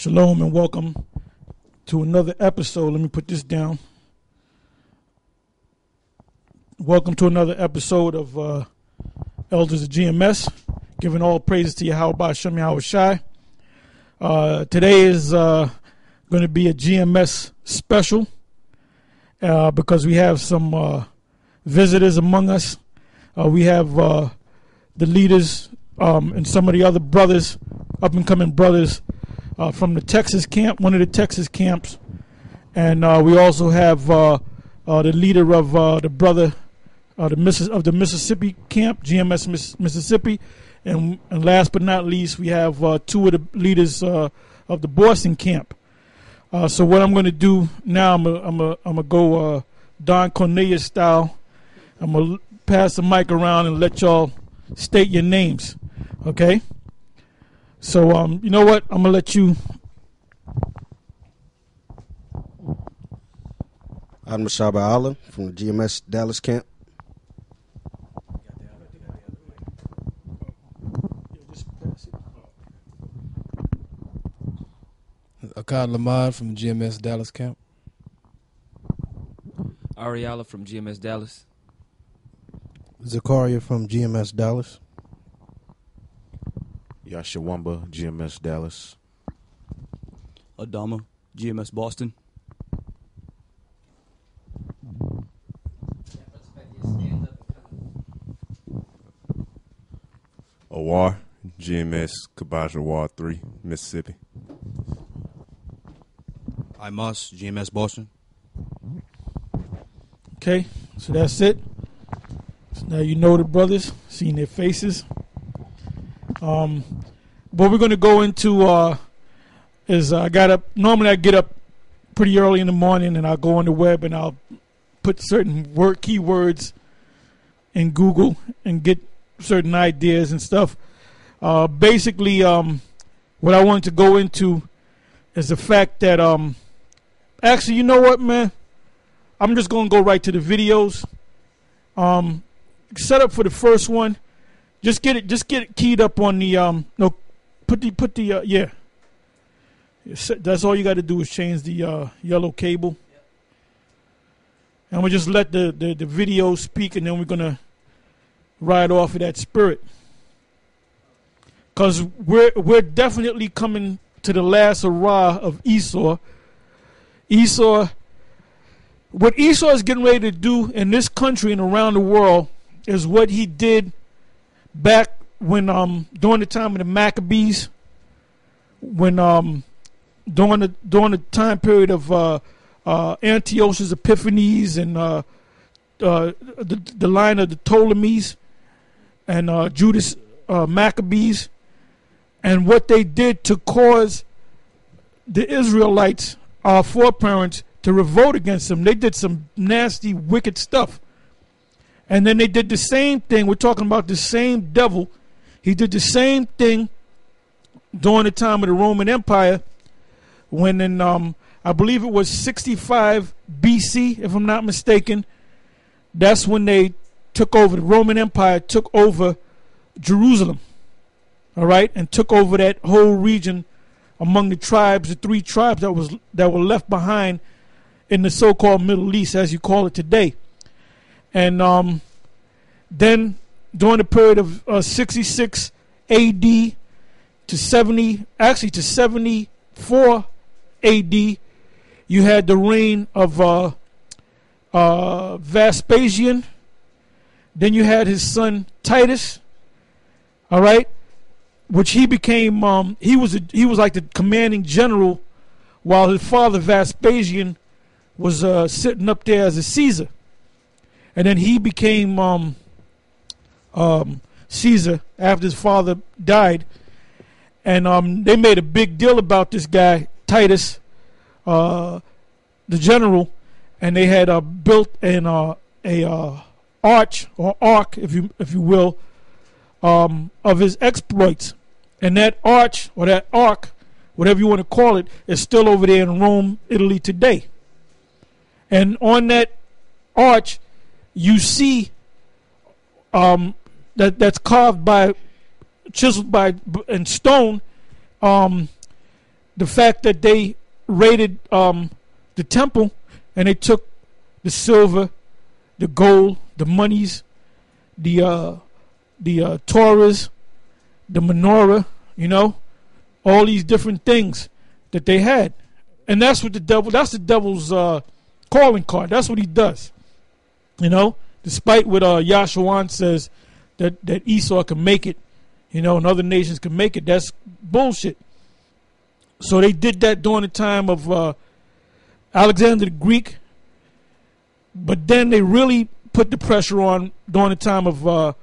Shalom and welcome to another episode. Let me put this down. Welcome to another episode of Elders of GMS, giving all praises to Yahweh Hashem Yahweh Shai. Today is going to be a GMS special because we have some visitors among us. We have the leaders and some of the other brothers, up and coming brothers from the Texas camp, one of the Texas camps. And we also have the leader of the brother of the Mississippi camp, GMS Mississippi. And last but not least, we have two of the leaders of the Boston camp. So what I'm going to do now, I'm gonna go Don Cornelius style. I'm going to pass the mic around and let y'all state your names, okay? So, you know what? I'm going to let you. I'm Mashaba Allah from the GMS Dallas camp. Akkad Lamad from the GMS Dallas camp. Ariala from GMS Dallas. Zakaria from GMS Dallas. Yashawamba, GMS Dallas. Adama, GMS Boston. Awar, GMS Kabaja Awar 3, Mississippi. Imas, GMS Boston. Okay, so that's it. So now you know the brothers, seeing their faces. What we're going to go into is normally I get up pretty early in the morning and I'll go on the web and I'll put certain keywords in Google and get certain ideas and stuff. Basically, what I wanted to go into is the fact that, actually, you know what, man? I'm just going to go right to the videos. Set up for the first one. Just get it keyed up on the yeah. That's all you got to do is change the yellow cable, and we'll just let the video speak, and then we're gonna ride off of that spirit, cause we're definitely coming to the last hurrah of Esau. What Esau is getting ready to do in this country and around the world is what he did back when during the time of the Maccabees, when during the time period of Antiochus Epiphanes and the line of the Ptolemies and Judas Maccabees, and what they did to cause the Israelites, our foreparents, to revolt against them. They did some nasty, wicked stuff. And then they did the same thing. We're talking about the same devil. He did the same thing during the time of the Roman Empire when in, I believe it was 65 BC, if I'm not mistaken. That's when they took over, the Roman Empire took over Jerusalem, all right, and took over that whole region among the tribes, the three tribes that were left behind in the so-called Middle East, as you call it today. And then during the period of 66 AD to 74 AD, you had the reign of Vespasian. Then you had his son Titus, all right, which he became. He was like the commanding general, while his father Vespasian was sitting up there as a Caesar. And then he became Caesar after his father died. And they made a big deal about this guy, Titus, the general. And they had built an arch, or ark, if you will, of his exploits. And that arch, or that ark, whatever you want to call it, is still over there in Rome, Italy today. And on that arch, you see that's carved by, chiseled by in stone, the fact that they raided the temple and they took the silver, the gold, the monies, the Torahs, the menorah, all these different things that they had. And that's what that's the devil's calling card. That's what he does. Despite what Yahshua says that Esau can make it, and other nations can make it, that's bullshit. So they did that during the time of Alexander the Greek, but then they really put the pressure on during the time of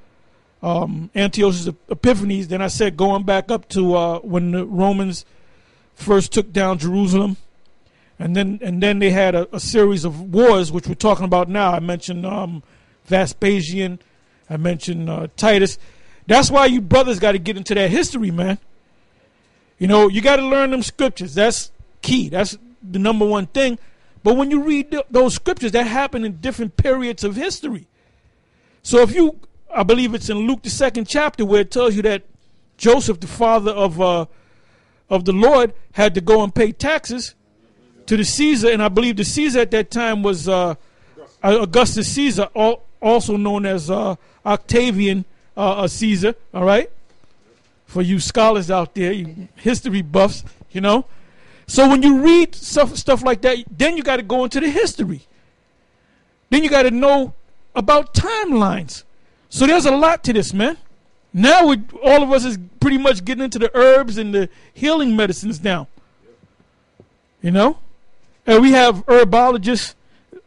Antiochus Epiphanes. Then I said going back up to when the Romans first took down Jerusalem, and then they had a series of wars, which we're talking about now. I mentioned Vespasian, I mentioned Titus. That's why you brothers got to get into that history, man. You got to learn them scriptures. That's key. That's the number one thing. But when you read those scriptures, that happened in different periods of history. So I believe it's in Luke the 2nd chapter where it tells you that Joseph, the father of the Lord, had to go and pay taxes to the Caesar, and I believe the Caesar at that time was Augustus Caesar, also known as Octavian Caesar. All right, for you scholars out there, you history buffs, So when you read stuff like that, then you got to go into the history. Then you got to know about timelines. So there's a lot to this, man. Now all of us is pretty much getting into the herbs and the healing medicines now. And we have herbologists.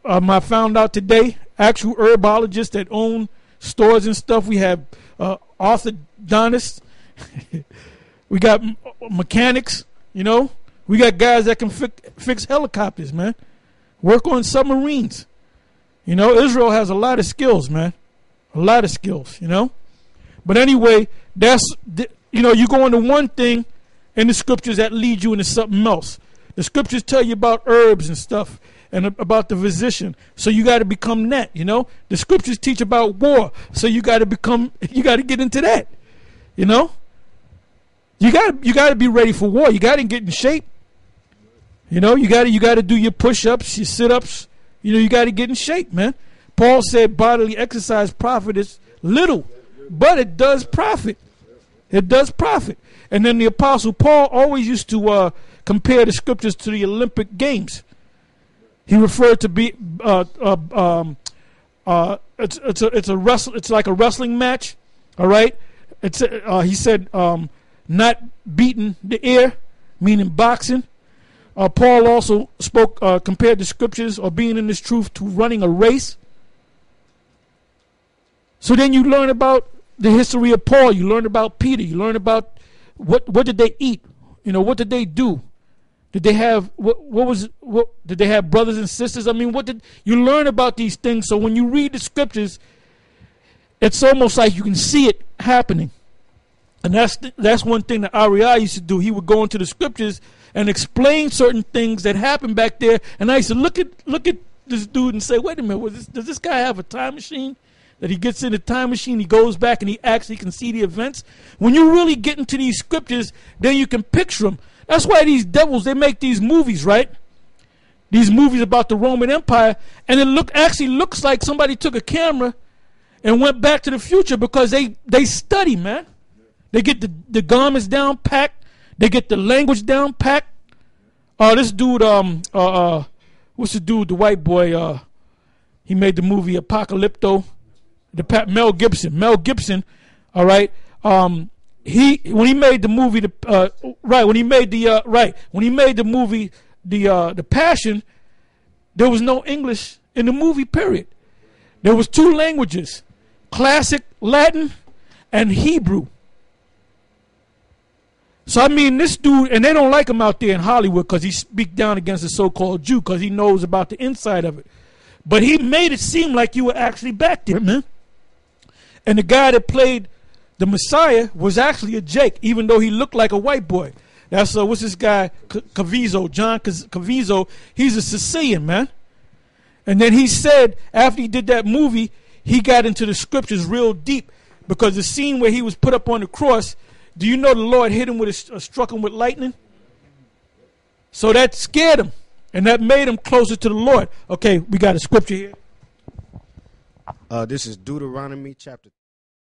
I found out today, actual herbologists that own stores and stuff. We have orthodontists. We got mechanics, We got guys that can fix helicopters, man. Work on submarines. Israel has a lot of skills, man. A lot of skills, But anyway, you go into one thing in the scriptures that lead you into something else. The scriptures tell you about herbs and stuff and about the physician. So you got to become that, The scriptures teach about war. So you got to get into that, You got to be ready for war. You got to get in shape. You got to do your push-ups, your sit-ups. You got to get in shape, man. Paul said bodily exercise profiteth little, but it does profit. It does profit. And then the Apostle Paul always used to compare the scriptures to the Olympic Games. He referred to it's like a wrestling match. All right. He said not beating the air, meaning boxing. Paul also compared the scriptures or being in this truth to running a race. So then you learn about the history of Paul. You learn about Peter. You learn about what did they eat? What did they do? Did they have what did they have brothers and sisters? I mean, what did you learn about these things? So when you read the scriptures, it's almost like you can see it happening. And that's one thing that Ariel used to do. He would go into the scriptures and explain certain things that happened back there. And I used to look at this dude and say, wait a minute, does this guy have a time machine? That he gets in the time machine, he goes back and he actually can see the events. When you really get into these scriptures, then you can picture them. That's why these devils, they make these movies, right? These movies about the Roman Empire, and it actually looks like somebody took a camera and went back to the future because they study, man. They get the garments down packed. They get the language down packed. This dude, what's the dude, the white boy, he made the movie Apocalypto. Mel Gibson, all right. When he made the movie, the Passion, there was no English in the movie. Period. There was two languages, classic Latin and Hebrew. So I mean, this dude, and they don't like him out there in Hollywood because he speaks down against the so-called Jew because he knows about the inside of it. But he made it seem like you were actually back there, man. And the guy that played the Messiah was actually a Jake, even though he looked like a white boy. That's what's this guy, Caviezel, John Caviezel. He's a Sicilian, man. And then he said after he did that movie, he got into the scriptures real deep because the scene where he was put up on the cross, do you know the Lord hit him struck him with lightning? So that scared him, and that made him closer to the Lord. Okay, we got a scripture here. This is Deuteronomy chapter